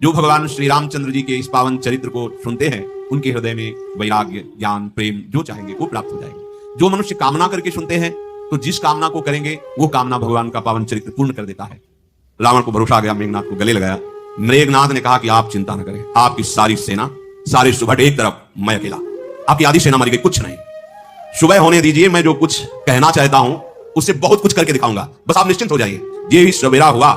जो भगवान श्री रामचंद्र जी के इस पावन चरित्र को सुनते हैं उनके हृदय में वैराग्य, ज्ञान, प्रेम जो चाहेंगे वो प्राप्त हो जाएंगे। जो मनुष्य कामना करके सुनते हैं तो जिस कामना को करेंगे वो कामना भगवान का पावन चरित्र पूर्ण कर देता है। रावण को भरोसा आ गया, मेघनाथ को गले लगाया। मेघनाथ ने कहा कि आप चिंता न करें, आपकी सारी सेना, सारे सुभट एक तरफ, मैं अकेला, आपकी आधी सेना मरी गई, कुछ नहीं, सुबह होने दीजिए, मैं जो कुछ कहना चाहता हूं उससे बहुत कुछ करके दिखाऊंगा, बस आप निश्चिंत हो जाइए। ये ही सवेरा हुआ,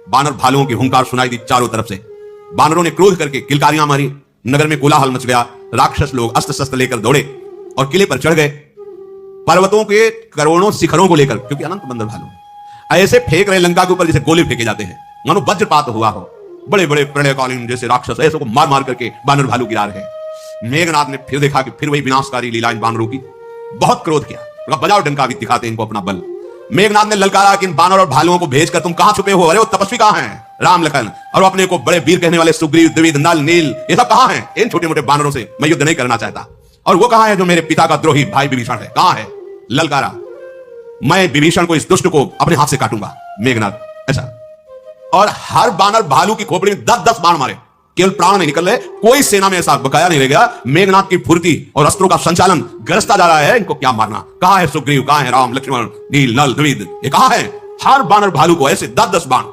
बानर भालुओं की हुंकार सुनाई दी चारों तरफ से। बानरों ने क्रोध करके किलकारियां मारी, नगर में कोलाहल मच गया। राक्षस लोग अस्त्र शस्त्र लेकर दौड़े और किले पर चढ़ गए, पर्वतों के करोड़ों शिखरों को लेकर, क्योंकि अनंत बंदर भालू ऐसे फेंक रहे लंका के ऊपर जैसे गोले फेंके जाते हैं, मानो वज्रपात हुआ हो। बड़े बड़े प्रलयकालीन जैसे राक्षस ऐसे को मार मार करके बानर भालू गिरा रहे। मेघनाथ ने फिर देखा कि फिर वही विनाशकारी लीला इन बानरों की, बहुत क्रोध किया, बजाओ डंका भी दिखाते इनको अपना बल। मेघनाथ ने ललकारा कि इन बानर और भालुओं को भेजकर तुम कहां छुपे हो? अरे वो तपस्वी कहां हैं? राम, लखन और अपने को बड़े वीर कहने वाले सुग्रीव, द्विविद, नल, नील, ये सब कहां हैं? इन छोटे मोटे बानरों से मैं युद्ध नहीं करना चाहता। और वो कहां है जो मेरे पिता का द्रोही भाई विभीषण है, कहां है? ललकारा, मैं विभीषण को, इस दुष्ट को अपने हाथ से काटूंगा। मेघनाथ ऐसा, और हर बानर भालू की खोपड़ी में 10-10 बाण मारे, केवल प्राण नहीं निकल रहे। कोई सेना में ऐसा बकाया नहीं रह गया। मेघनाथ की फुर्ती और अस्त्रों का संचालन गरजता जा रहा है, इनको क्या मारना? कहां है सुग्रीव, कहां है राम, लक्ष्मण, नील, नल, द्विविद, ये कहां है? हर बानर भालू को ऐसे 10-10 बाण।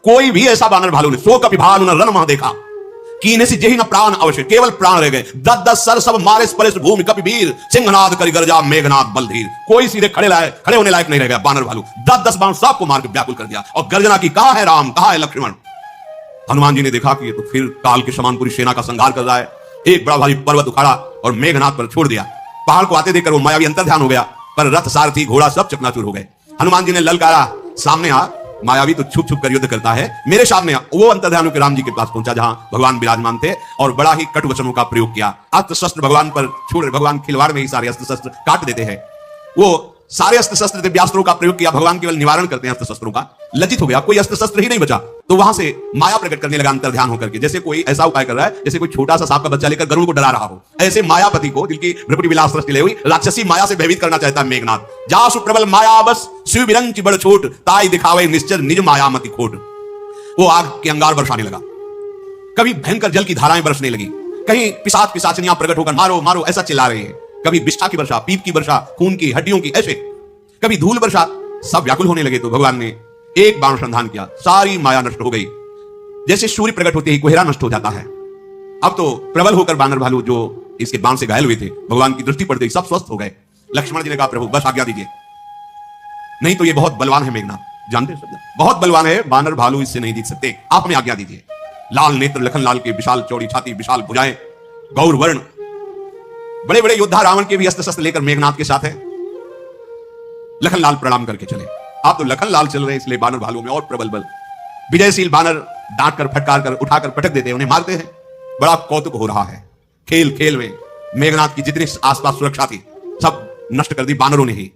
कोई भी ऐसा बानर भालू ने सो कपि भालू न रन मह देखा, कीने से जेहि न प्राण अवश्य, केवल प्राण रह गए। 10-10 सर सब मारे स्पर्श भूमि कपि वीर, सिंहनाद करि गरजा मेघनाथ बलधीर। कोई सीधे खड़े होने लायक नहीं रह गया बानर भालू। 10-10 बाण सबको मार के व्याकुल कर दिया और गर्जना की, कहां है राम, कहां है लक्ष्मण? हनुमान जी ने देखा कि ये तो फिर काल के समान पूरी सेना का संहार कर रहा है। एक बड़ा भारी पर्वत उखाड़ा और मेघनाथ पर छोड़ दिया। पहाड़ को आते देखकर वो मायावी अंतर्ध्यान हो गया, पर रथ, सारथी, घोड़ा सब चकनाचूर हो गए। हनुमान जी ने ललकारा, सामने आ। मायावी तो छुप छुप कर युद्ध करता है, मेरे सामने आ। वो अंतर्ध्यान होकर राम जी के पास पहुंचा जहां भगवान विराजमान थे और बड़ा ही कटु वचनों का प्रयोग किया। अस्त्र शस्त्र भगवान पर छोड़, भगवान खिलवाड़ में ही सारे अस्त्र शस्त्र काट देते हैं। वो सारे अस्त्र शस्त्र दिव्यास्त्रों का प्रयोग किया, भगवान केवल निवारण करते हैं अस्त्र शस्त्रों का। लज्जित हो गया, कोई अस्त्र शस्त्र ही नहीं बचा, तो वहां से माया प्रकट करने लगा अंतर्ध्यान होकर के, जैसे कोई ऐसा उपाय कर रहा है जैसे कोई छोटा सा सांप का बच्चा लेकर गरुड़ को डरा रहा हो। ऐसे मायापति को, दिल की भ्रकुटी विलास दृष्टि ले हुई राक्षसी माया से भयभीत करना चाहता है मेघनाथ। जासु प्रबल माया बस, शिव बिरंच बड़ छोट, ताई दिखावे निश्चर निज मायामति खोट। वो आग के अंगार बरसाने लगा, कभी भयंकर जल की धाराएं बरसने लगी, कहीं पिशाच पिशाचनियां प्रकट होकर मारो मारो ऐसा चिल्ला रहे हैं। कभी विष्ठा की वर्षा, पीप की वर्षा, खून की, हड्डियों की, ऐसे कभी धूल वर्षा। सब व्याकुल होने लगे तो भगवान ने एक बाण संधान किया, सारी माया नष्ट हो गई। जैसे सूर्य प्रकट होते ही कोहरा नष्ट हो जाता है। अब तो प्रबल होकर बानर भालू जो इसके बाण से घायल हुए थे, भगवान की दृष्टि पड़ते ही सब स्वस्थ हो गए। लक्ष्मण जी ने कहा, प्रभु बस आज्ञा दीजिए, नहीं तो ये बहुत बलवान है मेघनाथ, जानते हैं बहुत बलवान है, बानर भालू इससे नहीं जीत सकते, आप हमें आज्ञा दीजिए। लाल नेत्र लखन लाल के, विशाल चौड़ी छाती, विशाल भुजाएं, गौर वर्ण, बड़े बड़े योद्धा रावण के भी अस्त्र शस्त्र लेकर मेघनाथ के साथ है। लखन लाल प्रणाम करके चले। आप तो लखन लाल चल रहे हैं, इसलिए बानर भालुओं में और प्रबल बल। विजयशील बानर डांट कर, फटकार कर, उठाकर पटक देते हैं, उन्हें मारते हैं। बड़ा कौतुक हो रहा है। खेल खेल में मेघनाथ की जितनी आसपास सुरक्षा थी सब नष्ट कर दी बानरों ने ही।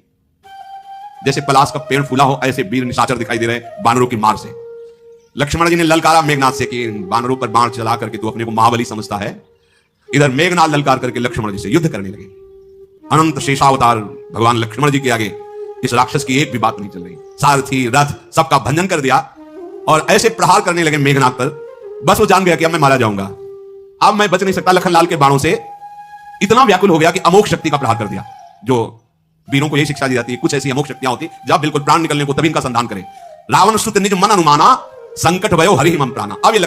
जैसे पलाश का पेड़ फूला हो ऐसे वीर निशाचर दिखाई दे रहे बानरों की मार से। लक्ष्मण जी ने ललकारा मेघनाथ से कि बानरों पर बाण चला करके तू अपने को महाबली समझता है। इधर मेघनाथ ललकार करके लक्ष्मण जी से युद्ध करने लगे। अनंत शेषावतार भगवान लक्ष्मण जी के आगे इस राक्षस की एक भी बात नहीं चल रही। सारथी, रथ सबका भंजन कर दिया और ऐसे प्रहार करने लगे मेघनाथ पर, बस वो जान गया कि अब मैं मारा जाऊंगा, अब मैं बच नहीं सकता। लखनलाल के बाणों से इतना व्याकुल हो गया कि अमोघ शक्ति का प्रहार कर दिया। जो वीरों को यही शिक्षा दी जाती है, कुछ ऐसी अमोघ शक्तियां होती जब बिल्कुल प्राण निकलने को तभी इनका संधान करे। रावण सुत निज मन अनुमाना, संकट भयो हरि मम प्राणा। अब ये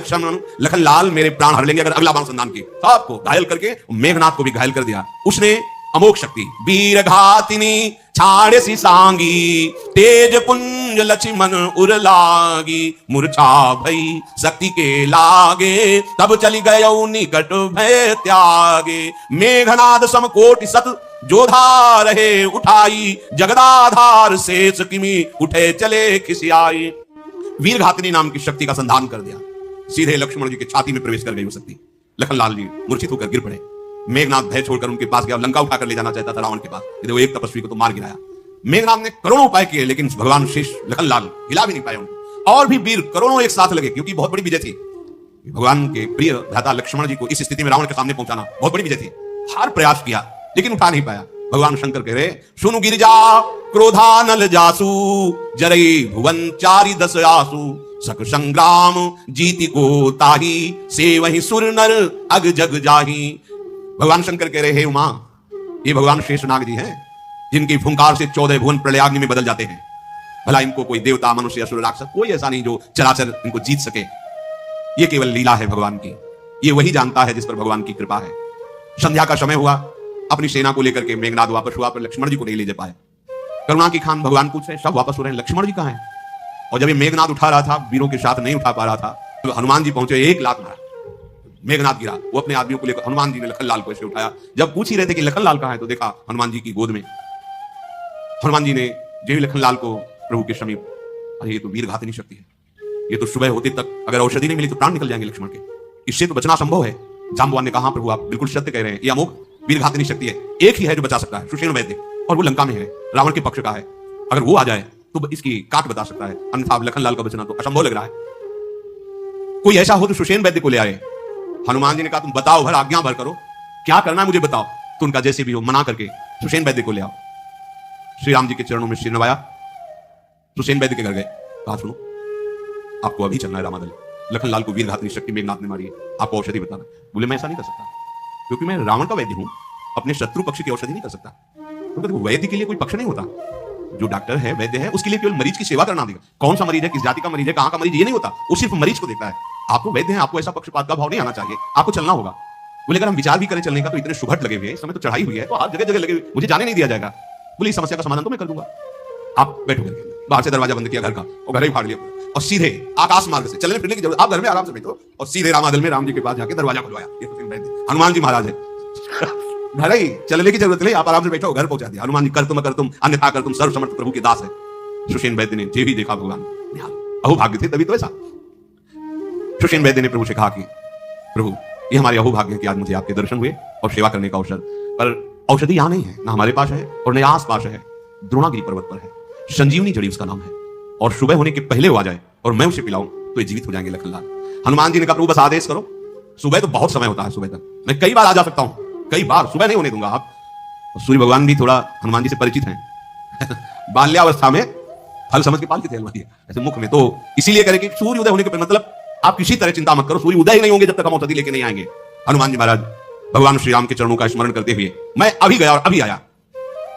लखनलाल मेरे प्राण हर लेंगे अगर अगला बाण संधान की। सबको घायल करके मेघनाथ को भी घायल कर दिया उसने। अमोघ शक्ति, वीर घातिनी छाड़े सी सांगी, तेज पुंज लक्ष्मण उर लागी, मूर्छा भई शक्ति के लागे, तब चली गयो निकट भय त्यागे। मेघनाद समकोटि सत जोधा रहे उठाई, जगदाधार शेष किमी उठे चले खिसियाई। वीर घातिनी नाम की शक्ति का संधान कर दिया, सीधे लक्ष्मण जी की छाती में प्रवेश कर गई वो शक्ति। लखनलाल जी मूर्छित होकर गिर पड़े। मेघनाथ भय छोड़कर उनके पास गया, लंका उठाकर ले जाना चाहता था रावण के पास, वो एक तपस्वी को तो मार गिराया। मेघनाथ ने करोड़ों उपाय किए लेकिन भगवान शेष लखनलाल हिला भी नहीं पाए उनको। और भी वीर करोड़ों एक साथ लगे क्योंकि बहुत बड़ी विजय थी। भगवान के प्रिय भ्राता लक्ष्मण जी को इस स्थिति में रावण के सामने पहुंचाना बहुत बड़ी विजय थी। हर प्रयास किया लेकिन उठा नहीं पाया। भगवान शंकर कह रहे, सुनु गिरिजा क्रोधानल जासु, जरई भुवन चारि दस आसु, सक संग्राम जीति को ताही, से वही सुर नर अग जग जाही। भगवान शंकर कह रहे हैं उमा, ये भगवान शेषनाग जी हैं जिनकी फुंकार से 14 भुवन प्रलयाग्नि में बदल जाते हैं। भला इनको कोई देवता मनुष्य असुर राक्षस कोई ऐसा नहीं जो चराचर इनको जीत सके। ये केवल लीला है भगवान की, ये वही जानता है जिस पर भगवान की कृपा है। संध्या का समय हुआ, अपनी सेना को लेकर के मेघनाद वापस हुआ, पर लक्ष्मण जी को नहीं ले जा पाए। करुणा की खान भगवान पूछ रहे, सब वापस हो रहे हैं, लक्ष्मण जी कहां हैं? और जब ये मेघनाद उठा रहा था, वीरों के साथ नहीं उठा पा रहा था, तो हनुमान जी पहुंचे, 1 लाख मारा, मेघनाद गिरा। वो अपने आदमियों को लेकर हनुमान जी ने लखनलाल को ऐसे उठाया। जब पूछ ही रहे थे कि लखनलाल कहां है, तो देखा हनुमान जी की गोद में। हनुमान जी ने जो लखनलाल को प्रभु के समीप, अरे ये तो वीर घातनी शक्ति है, ये तो सुबह होते तक अगर औषधि नहीं मिली तो प्राण निकल जाएंगे लक्ष्मण के, इससे तो बचना संभव है। जांबवान ने कहा, प्रभु आप बिल्कुल सत्य कह रहे हैं, ये अमोघ वीर घातनी शक्ति है, एक ही है जो बचा सकता है, सुषेण वैद्य, और वो लंका में है, रावण के पक्ष का है। अगर वो आ जाए तो इसकी काट बता सकता है, अन्यथा लखनलाल का बचना तो असंभव लग रहा है। कोई ऐसा हो तो सुषेण वैद्य को ले आए। हनुमान जी ने कहा, तुम बताओ भर, आज्ञा भर करो, क्या करना है मुझे बताओ। तो उनका जैसे भी हो मना करके सुषेण वैद्य को ले आओ। श्री राम जी के चरणों में सिर नवाया, सुषेण वैद्य के घर गए, कहा सुनो आपको अभी चलना है रामादल, लखनलाल को वीर घातनी शक्ति मेघनाथ ने मारी है, आपको औषधि बताना। बोले मैं ऐसा नहीं कर सकता, क्योंकि मैं रावण का वैद्य हूं, अपने शत्रु पक्ष की औषधि नहीं कर सकता। तो वैद्य के लिए कोई पक्ष नहीं होता, जो डॉक्टर है वैद्य है उसके लिए केवल मरीज की सेवा करना देगा। कौन सा मरीज है, किस जाति का मरीज है, कहां का मरीज, ये नहीं होता, वो सिर्फ मरीज को देखता है। आपको वैद्य है, आपको ऐसा पक्षपात का भाव नहीं आना चाहिए, आपको चलना होगा। बोले अगर हम विचार भी करें चलने का तो इतने शुभट लगे हुए हैं, इस समय तो चढ़ाई हुई है, तो हर जगह जगह लगे हुए, मुझे जाने नहीं दिया जाएगा। बोले इस समस्या का समाधान तो मैं कर दूंगा, आप बैठो करके। बाहर से दरवाजा बंद किया घर का और घर ही फाड़ लिया, और सीधे आकाश मार्ग से चलने फिरने की जरूरत, आप घर में आराम से बैठो, और सीधे रामादल में राम जी के पास जाके दरवाजा खुलवाया। हनुमान जी महाराज है, घर ही चलने की जरूरत नहीं, आप आराम से बैठो, घर पहुंचा दिया। हनुमान जी कर तुम अन्यथा कर तुम, सर्व समर्थ प्रभु के दास है। सुषेण वैद्य ने जे भी देखा भगवान अहोभाग्य थे, तभी तो ऐसा। सुषेण वैद्य ने प्रभु से कहा कि प्रभु ये हमारे अहोभाग्य है कि आज मुझे आपके दर्शन हुए और सेवा करने का अवसर, पर औषधि यहां नहीं है, ना हमारे पास है और न आस पास है, द्रोणागिरी पर्वत पर है, संजीवनी जड़ी उसका नाम है, और सुबह होने के पहले वो आ जाए और मैं उसे पिलाऊं तो ये जीवित हो जाएंगे लखनलाल। हनुमान जी ने कहा प्रभु बस आदेश करो, सुबह तो बहुत समय होता है, सुबह तक मैं कई बार आ जा सकता हूं, कई बार, सुबह नहीं होने दूंगा आप। सूर्य भगवान भी थोड़ा हनुमान जी से परिचित हैं बाल्यावस्था में फल समझ के पाल के थे हनुमान जी ऐसे मुख में, तो इसीलिए करें कि सूर्य उदय होने के मतलब आप किसी तरह चिंता मत करो, सूर्य उदय ही नहीं होंगे जब तक हम औषधि लेके नहीं आएंगे। हनुमान जी महाराज भगवान श्री राम के चरणों का स्मरण करते हुए मैं अभी गया और अभी आया।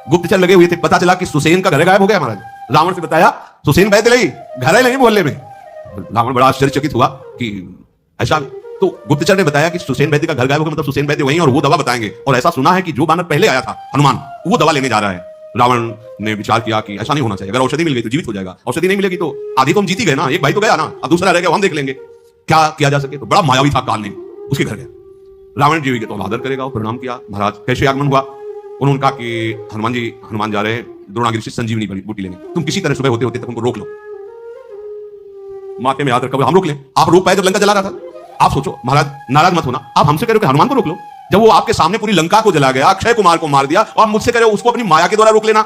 गुप्तचर लगे हुए थे, पता चला कि सुसेन का घर गायब हो गया महाराज। रावण से बताया सुसेन वैद्य नहीं, घर ही नहीं मोहल्ले में। रावण बड़ा आश्चर्यचकित हुआ कि ऐसा, तो गुप्तचर ने बताया कि सुसेन वैद्य का घर गायब हो गया, मतलब सुसेन वैद्य वहीं और वो दवा बताएंगे, और ऐसा सुना है कि जो बानर पहले आया था हनुमान वो दवा लेने जा रहा है। रावण ने विचार किया कि ऐसा नहीं होना चाहिए, अगर औषधि मिल गई तो जीवित हो जाएगा, औषधि नहीं मिलेगी तो आधी तो हम जीत ही गए ना, एक भाई तो गया ना, अब दूसरा रह गया, हम देख लेंगे क्या किया जा सके। तो बड़ा मायावी था काल ने, उसके घर गया। रावण जीवी के तो आदर करेगा, प्रणाम किया, महाराज कैसे आगमन हुआ। उन्होंने कहा कि हनुमान जा रहे हैं द्रोणागिरी से संजीवनी बूटी लेने, तुम किसी तरह सुबह होते होते तक उनको रोक लो, माथे में याद रखा हम रोक लें। आप रोक पाए जब लंका जला रहा था, आप सोचो महाराज नाराज मत होना, आप हमसे कह रहे हो कि हनुमान को रोक लो, जब वो आपके सामने पूरी लंका को जला गया, अक्षय कुमार को मार दिया, और मुझसे कह रहे हो उसको अपनी माया के द्वारा रोक लेना।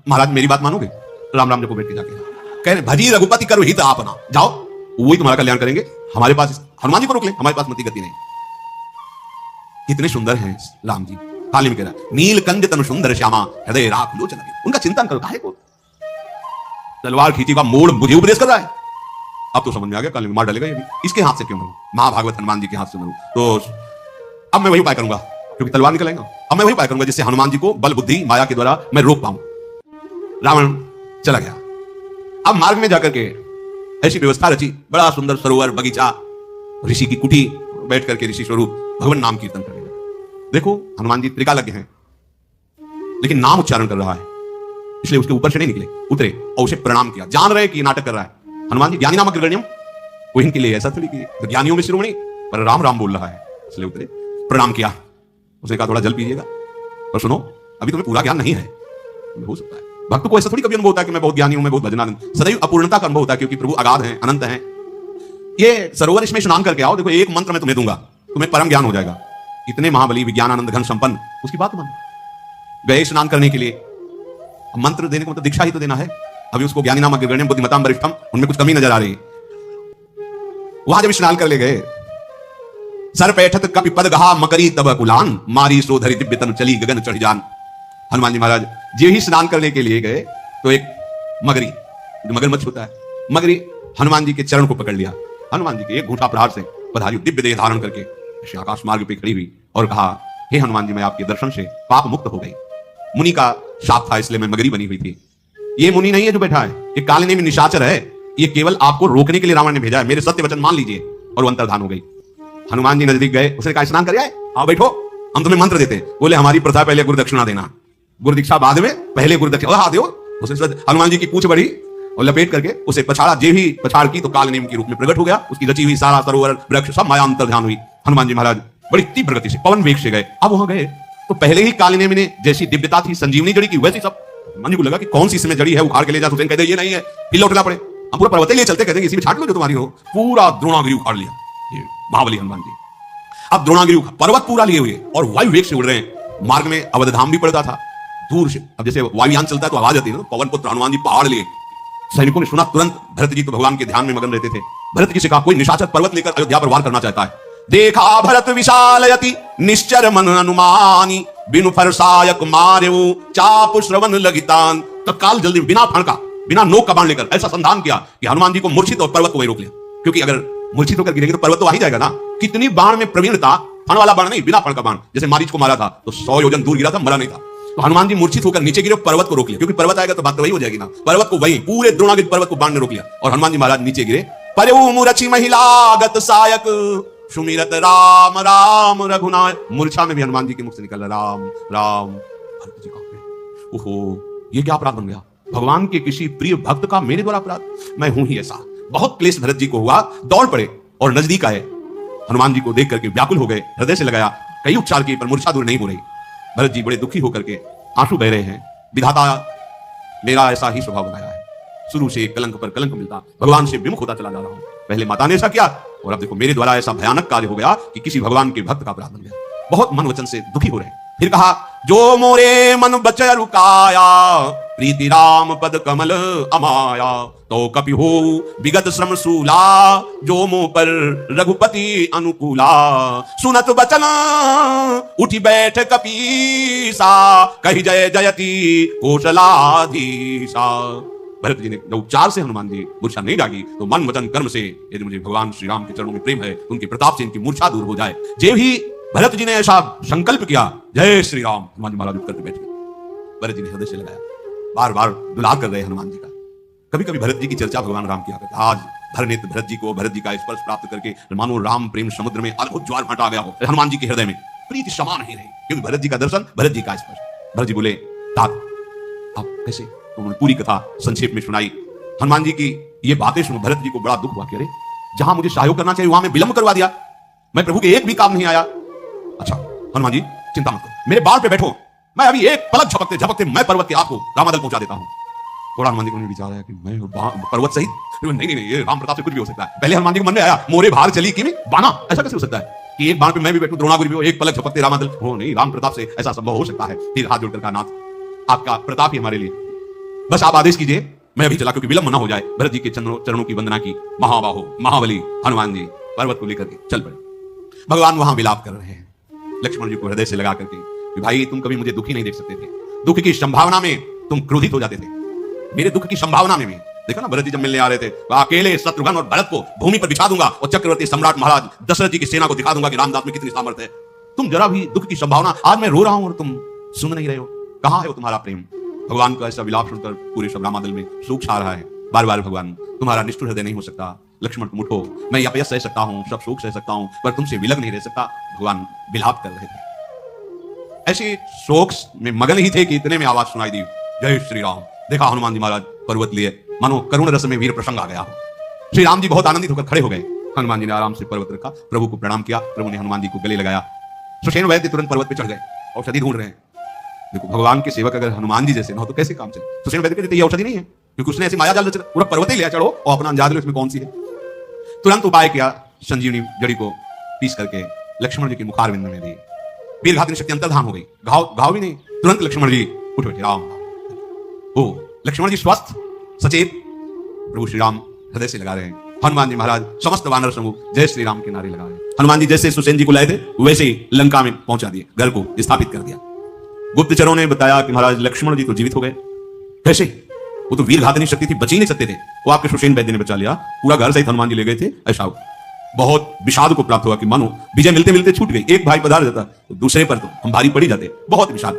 महाराज मेरी बात मानोगे? राम राम जब बैठ के जाके कह रहे भजी रघुपति करो हित आपना, जाओ वही तुम्हारा कल्याण करेंगे, हमारे पास हनुमान जी को रोक ले, हमारे पास मति गति नहीं। कितने सुंदर हैं राम जी, काली में कह रहा नीलकंठ तनु सुंदर श्यामा हृदय राख लोचन, उनका चिंतन करो, काहे को तलवार खींची का मोड़ मुझे उपदेश कर रहा है। अब तो समझ में आ गया, काली में मार डालेगा ये भी, इसके हाथ से क्यों मरूं, महाभागवत हनुमान जी के हाथ से मरूं। तो अब मैं वही उपाय करूंगा, क्योंकि तलवार निकल आएगा, अब मैं वही उपाय करूंगा जिससे हनुमान जी को बल बुद्धि माया के द्वारा मैं रोक पाऊं। रावण चला गया। अब मार्ग में जाकर के ऐसी व्यवस्था रची, बड़ा सुंदर सरोवर बगीचा, ऋषि की कुटी, बैठ करके ऋषि स्वरूप भगवान नाम कीर्तन करेगा। देखो हनुमान जी त्रिकालज्ञ हैं, लेकिन नाम उच्चारण कर रहा है, इसलिए उसके ऊपर से नहीं निकले, उतरे और उसे प्रणाम किया। जान रहे कि नाटक कर रहा है हनुमान जी, ज्ञानी नामक अग्रगण्यम, कोई इनके लिए ऐसा थोड़ी कि ज्ञानियों में शिरोमणि, पर राम राम बोल रहा है, इसलिए उतरे, प्रणाम किया। उसने कहा थोड़ा जल पीजिएगा, और सुनो अभी तुम्हें पूरा ज्ञान नहीं है, हो सकता है भक्त को ऐसा थोड़ी कभी अनुभव होता है कि मैं बहुत ज्ञानी हूं, मैं बहुत भजनानंद, सदैव अपूर्णता का अनुभव होता है, क्योंकि प्रभु अगाध हैं, अनंत हैं। ये सरोवर इसमें स्नान करके आओ, देखो एक मंत्र मैं तुम्हें दूंगा, तुम्हें परम ज्ञान हो जाएगा। इतने महाबली विज्ञानानंद घन संपन्न, उसकी बात मान गए स्नान करने के लिए। मंत्र देने को मतलब दीक्षा ही तो देना है, अभी उसको ज्ञानी नाम अग्रगण्यम बुद्धिमताम वरिष्ठम, उनमें कुछ कमी नजर आ रही। वहां जब स्नान कर ले गए, सर पैठत कपि पद गहा मकरी तब कुलान, मारी सोधरी दिव्य तनु चली गगन चढ़ जान। हनुमान जी महाराज जे ही स्नान करने के लिए गए तो एक मगरी, जो मगरमच्छ होता है, मगरी हनुमान जी के चरण को पकड़ लिया। हनुमान जी के एक घूंटा प्रहार से पधारी दिव्य देह धारण करके ऐसे आकाश मार्ग पे खड़ी हुई और कहा, हे हनुमान जी, मैं आपके दर्शन से पाप मुक्त हो गई। मुनि का शाप था इसलिए मैं मगरी बनी हुई थी। ये मुनि नहीं है जो बैठा है, ये कालिनी में निशाचर है। ये केवल आपको रोकने के लिए रावण ने भेजा है। मेरे सत्य वचन मान लीजिए। और वो अंतर्धान हो गई। हनुमान जी नजदीक गए, उसने कहा, स्नान कर आए, आओ बैठो, हम तुम्हें मंत्र देते। बोले, हमारी प्रथा पहले गुरु दक्षिणा देना, गुरु दीक्षा बाद में, पहले गुरु दक्षिणा। हाँ दो। उसने हनुमान जी की पूंछ बढ़ी और लपेट करके उसे पछाड़ा। जे ही पछाड़ की तो कालनेम के रूप में प्रकट हो गया। उसकी रची हुई सारा सरोवर वृक्ष सब माया अंतर्ध्यान हुई। हनुमान जी महाराज बड़ी तीव्र गति से पवन वेग से गए। अब वहां गए तो पहले ही कालनेम ने जैसी दिव्यता थी, संजीवनी जड़ी की, वैसी सब हनुमान जी को लगा कि कौन सी इसमें जड़ी है, उखाड़ के ले जा। हुसैन कहते ये नहीं है, फिर लौटना पड़े, हम पूरा पर्वत लिए चलते, कहते इसी में छाट लो जो तुम्हारी हो। पूरा द्रोणागिरी उखाड़ लिया ये महाबली हनुमान जी। अब द्रोणागिरी पर्वत पूरा लिए हुए और वायु वेग से उड़ रहे हैं। मार्ग में अवधधाम भी पड़ता था दूर से। अब जैसे वायुयान चलता है तो आवाज आती है ना, पवन पुत्र हनुमान जी पहाड़ लिए। सैनिकों ने सुना तुरंत। भरत जी तो भगवान के ध्यान में मगन रहते थे। भरत जी से कहा, कोई निशाचर पर्वत लेकर अयोध्या पर वार करना चाहता है। देखा भरत विशालयति निश्चर मन अनुमानी, बिनु फरसायक मार्यो चाप श्रवण लगितान। तत्काल जल्दी बिना फणका, बिना नोक का बाण लेकर ऐसा संधान किया कि हनुमान जी को मूर्छित और पर्वत को वहीं रोक लिया। क्योंकि अगर मूर्छित होकर गिरेंगे तो पर्वत तो आ ही जाएगा ना। कितनी बाण में प्रवीणता, फण वाला बाण नहीं, बिना फण का बाण। जैसे मारीच को मारा था तो 100 योजन दूर गिरा था, मरा नहीं था। तो हनुमान जी मूर्छित होकर नीचे गिरे, पर्वत को रोक लिया। क्योंकि पर्वत आएगा तो बात तो वही हो जाएगी ना। पर्वत को वहीं, पूरे द्रोणागिरी पर्वत को बाण ने रोक लिया और हनुमान जी महाराज नीचे गिरे। परऊ मुरछि महिलागत सायक, सुमिरत राम राम रघुनाय। मूर्छा में भी हनुमान जी के मुख से निकल राम राम। भरत जी कहते, ओहो, ये क्या अपराध बन गया? भगवान के किसी प्रिय भक्त का मेरे द्वारा अपराध? मैं हूं ही ऐसा। बहुत क्लेश भरत जी को हुआ, दौड़ पड़े और नजदीक आए। हनुमान जी को देख करके व्याकुल हो गए, हृदय से लगाया, कई उपचार किए पर मूर्छा दूर नहीं हो रही। भरत जी बड़े दुखी होकर के आंसू बह रहे हैं। विधाता मेरा ऐसा ही स्वभाव बनाया है, शुरू से कलंक पर कलंक मिलता, भगवान से विमुख होता चला जा रहा हूं। पहले माता ने ऐसा किया और अब देखो मेरे द्वारा ऐसा भयानक कार्य हो गया कि किसी भगवान के भक्त का अपराध बन गया। बहुत मन वचन से दुखी हो रहे हैं। फिर कहा, जो मोरे मन बचय रुकाया, प्रीति राम पद कमल अमाया। तो कपि हो विगत श्रम सूला, जो मुंह पर रघुपति अनुकूला। सुनत बचन उठी बैठ कपीसा, कही जय जयति कौशलाधीशा। भरत जी ने जब उपचार से हनुमान जी मूर्छा नहीं जागी तो मन वचन कर्म से यदि मुझे भगवान श्री राम के चरणों में प्रेम है, उनके प्रताप से इनकी मूर्छा दूर हो जाए। जे ही भरत जी ने ऐसा संकल्प किया, जय श्री राम, हनुमान जी महाराज उठ करके बैठ गए। भरत जी ने हृदय से लगाया, बार बार दुलार कर रहे हनुमान जी का। कभी कभी भरत जी की चर्चा भगवान राम किया करते। आज भरनेत भरत जी को, भरत जी का स्पर्श प्राप्त करके मानो राम प्रेम समुद्र में अद्भुत ज्वार भाटा आ गया हो। हनुमान जी के हृदय में प्रीति समान नहीं रही, क्योंकि भरत जी का दर्शन, भरत जी का स्पर्श। भरत जी बोले, तात आप कैसे? तो उन्होंने पूरी कथा संक्षेप में सुनाई। हनुमान जी की ये बातें सुन भरत जी को बड़ा दुख हुआ कि अरे, जहां मुझे सहयोग करना चाहिए वहां मैं विलंब करवा दिया, मैं प्रभु के एक भी काम नहीं आया। अच्छा हनुमान जी चिंता मत करो, मेरे बाण पे बैठो, मैं अभी एक पलक झपकते झपकते मैं पर्वत के आपको रामादल पहुंचा देता हूं। थोड़ा हनुमान जी को विचार आया कि मैं पर्वत सहित, नहीं नहीं ये राम प्रताप से कुछ भी हो सकता है। पहले हनुमान जी को मन में आया, मोरे भार चली कि बाना, ऐसा कैसे हो सकता है कि एक बाण पे मैं भी बैठूं, द्रोणागिरी भी हो, एक पलक झपकते रामादल हो? नहीं, राम प्रताप से ऐसा संभव हो सकता है। फिर हाथ जोड़कर कहा, नाथ आपका प्रताप ही हमारे लिए, बस आप आदेश कीजिए, मैं अभी चला, क्योंकि विलंब न हो जाए। भरत जी के चरणों की वंदना की। महाबाहो महाबली हनुमान जी पर्वत को लेकर के चल पड़े। भगवान वहां विलाप कर रहे हैं, लक्ष्मण जी को हृदय से लगा करके कि भाई तुम कभी मुझे दुखी नहीं देख सकते थे, दुख की संभावना में तुम क्रोधित हो जाते थे, मेरे दुख की संभावना में भी। देखो ना भरत जी जब मिलने आ रहे थे, अकेले शत्रुघ्न और भरत को भूमि पर बिछा दूंगा और चक्रवर्ती सम्राट महाराज दशरथ जी की सेना को दिखा दूंगा कि रामदास में कितनी सामर्थ्य है। तुम जरा भी दुख की संभावना, आज मैं रो रहा हूं और तुम सुन नहीं रहे हो, कहां है वो तुम्हारा प्रेम? भगवान का ऐसा विलाप सुनकर पूरे सब रामादल में शोक छा रहा है। बार बार भगवान, तुम्हारा निष्ठुर हृदय नहीं हो सकता, लक्ष्मण तुम उठो, मैं अपयश सह सकता हूं, सब शोक सह सकता हूं, पर तुमसे विलग नहीं रह सकता। भगवान विलाप कर रहे थे, ऐसे शोक में मगन ही थे कि इतने में आवाज सुनाई दी, जय श्री राम। देखा हनुमान जी महाराज पर्वत लिए, मानो करुण रस में वीर प्रसंग आ गया। श्री राम जी बहुत आनंदित होकर खड़े हो गए। हनुमान जी ने आराम से पर्वत रखा, प्रभु को प्रणाम किया, प्रभु ने हनुमान जी को गले लगाया। सुषेण वैद्य तुरंत पर्वत पे चढ़ गए, औषधि ढूंढ रहे हैं। देखो भगवान के सेवक अगर हनुमान जी जैसे न हो तो कैसे काम चले? सुषेण वैद्य कहते ये औषधि नहीं है, क्योंकि उसने ऐसी माया जाल रचा, पूरा पर्वत ही लिया, चढ़ो और अपना अंदाज लो इसमें कौन सी है। तुरंत उपाय किया, संजीवनी जड़ी को पीस करके लक्ष्मण जी के मुखारविंद में दी। वीरघातिनी शक्ति अंतर्धान हो गई, घाव भी नहीं। तुरंत लक्ष्मण जी उठ बैठे, राम हो लक्ष्मण जी स्वस्थ सचेत, प्रभु श्री राम हृदय से लगा रहे हैं। हनुमान जी महाराज समस्त वानर समूह जय श्री राम के नारे लगा रहे हैं। हनुमान जी जैसे सुसेन जी को लाए थे वैसे ही लंका में पहुंचा दिए, घर को स्थापित कर दिया। गुप्तचरों ने बताया कि महाराज लक्ष्मण जी तो जीवित हो गए। कैसे? वो तो वीर घातनी शक्ति थी, बच ही नहीं सकते थे। वो आपके सुषेण वैद्य ने बचा लिया, पूरा घर सहित हनुमान जी ले गए थे। ऐसा हो बहुत विषाद को प्राप्त हुआ कि मानो विजय मिलते मिलते छूट गई। एक भाई पधार जाता तो दूसरे पर तो हम भारी पड़ी जाते। बहुत विषाद।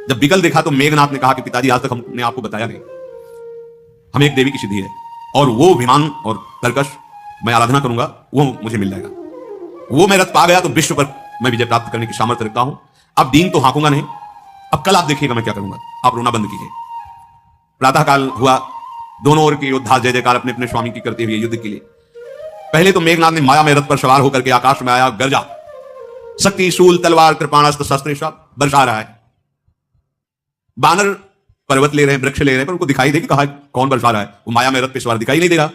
जब विकल देखा तो मेघनाथ ने कहा कि पिताजी आज तक हमने आपको बताया नहीं, हमें एक देवी की सिद्धि है और वो विमान और कर्कश मैं आराधना करूंगा, वो मुझे मिल जाएगा। वो मैं रथ पा गया तो विश्व पर मैं विजय प्राप्त करने की सामर्थ्य रखता हूं। अब दीन तो हाँकूंगा नहीं। अब कल आप देखिएगा मैं क्या करूंगा। आप रोना बंद कीजिए। प्रातःकाल हुआ, दोनों ओर के योद्धा जय जयकार अपने अपने स्वामी की करते हुए युद्ध के लिए। पहले तो मेघनाथ ने माया में रथ पर सवार होकर के आकाश में आया, गरजा, शक्ति शूल तलवार कृपाणास्त्र शस्त्र सब बरसा रहा है। बानर पर्वत ले रहे हैं, वृक्ष ले रहे हैं, पर उनको दिखाई देगी कहा कौन बरसा रहा है। वो माया में रथ पे सवार दिखाई नहीं देगा।